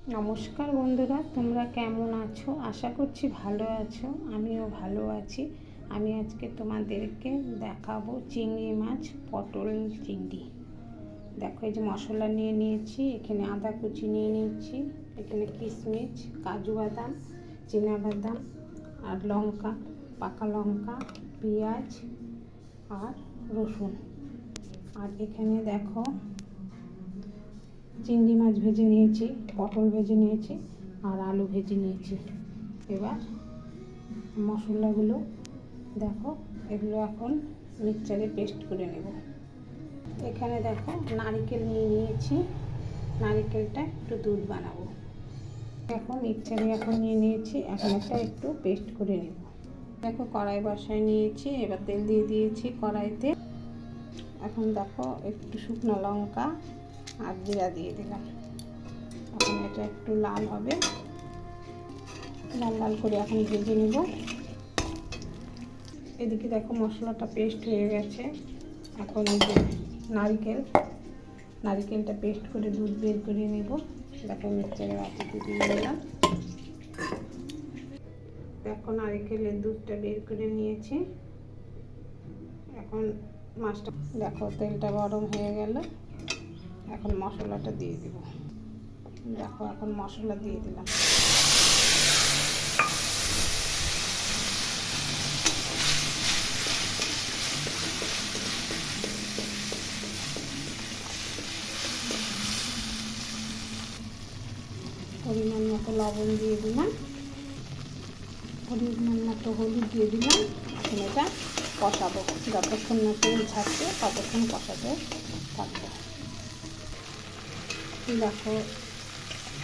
নমস্কার বন্ধুরা, তোমরা কেমন আছো? আশা করছি ভালো আছো। আমিও ভালো আছি। আমি আজকে তোমাদেরকে দেখাবো চিংড়ি মাছ, পটল চিংড়ি। দেখো, এই যে মশলা নিয়ে নিয়েছি। এখানে আদা কুচি নিয়ে নিয়েছি, এখানে কিশমিশ, কাজু বাদাম, চিনা বাদাম আর লঙ্কা, পাকা লঙ্কা, পেঁয়াজ আর রসুন। আর এখানে দেখো চিংড়ি মাছ ভেজে নিয়েছি, পটল ভেজে নিয়েছি আর আলু ভেজে নিয়েছি। এবার মশলাগুলো দেখো, এগুলো এখন মিক্সচারে পেস্ট করে নেব। এখানে দেখো নারকেল নিয়ে নিয়েছি, নারকেলটা একটু দুধ বানাবো। দেখো মিক্সচারে এখন নিয়ে নিয়েছি, এখন এটা একটু পেস্ট করে নেব। দেখো কড়াই বসায় নিয়েছি, এবার তেল দিয়ে দিয়েছি কড়াইতে। এখন দেখো একটু শুকনো লঙ্কা আর জিরা দিয়ে দিলাম। এখন এটা একটু লাল হবে, লাল লাল করে এখন ভেজে নেব। এদিকে দেখো মশলাটা পেস্ট হয়ে গেছে। এখন এই যে নারকেলটা পেস্ট করে দুধ বের করে নেব। দেখো মিক্সচারের আটি দিয়ে নিলাম। দেখো নারকেলের দুধটা বের করে নিয়েছি। এখন মাছটা দেখো, তেলটা গরম হয়ে গেল। এখন মশলাটা দিয়ে দেব। দেখো এখন মশলা দিয়ে দিলাম। পরিমাণ মতো লবণ দিয়ে দিলাম, পরিমাণ মতো হলুদ দিয়ে দিলাম। এখন এটা কষাবো, যতক্ষণ না তেল ছাড়ছে ততক্ষণ কষাতে থাকবো। দেখো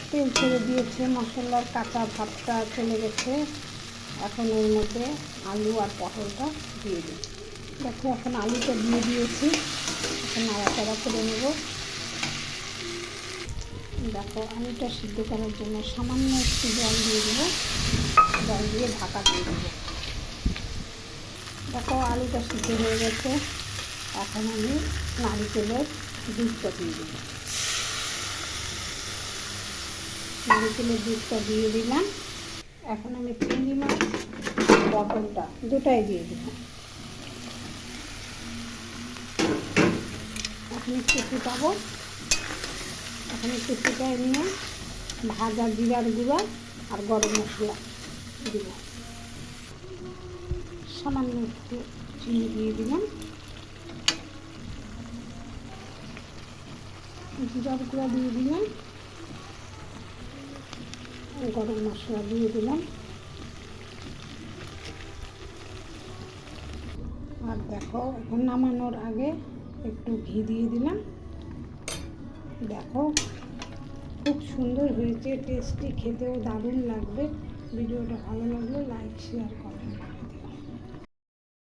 তেল ছেড়ে দিয়েছে, মশলার কাঁচা ভাবটা চলে গেছে। এখন এর মধ্যে আলু আর পটলটা দিয়ে দিই। দেখো এখন আলুটা দিয়ে দিয়েছি, এখন নাড়াচাড়া করে নেব। দেখো আলুটা সিদ্ধ করার জন্য সামান্য একটু জল দিয়ে দেবো, জল দিয়ে ঢাকা দিয়ে দেবো। দেখো আলুটা সিদ্ধ হয়ে গেছে। এখন আমি নারকেলের দুধটা দিয়ে দেব। নারকেলের দুধটা দিয়ে দিলাম। এখন আমি চিংড়ি মাছ, পটলটা দুটাই দিয়ে দিলাম। এখন একটু ফুটাবো। এখন একটু ফুটাই নিয়ে ভাজা জিরার গুঁড়া আর গরম মশলা দিব। সামান্য একটু চিনি দিয়ে দিলাম, জিরার গুঁড়া দিয়ে দিলাম, গরম মশলা দিয়ে দিলাম। আর দেখো এখন নামানোর আগে একটু ঘি দিয়ে দিলাম। দেখো খুব সুন্দর হয়েছে, টেস্টি, খেতেও দারুণ লাগবে। ভিডিওটা ভালো লাগলে লাইক, শেয়ার, কমেন্ট।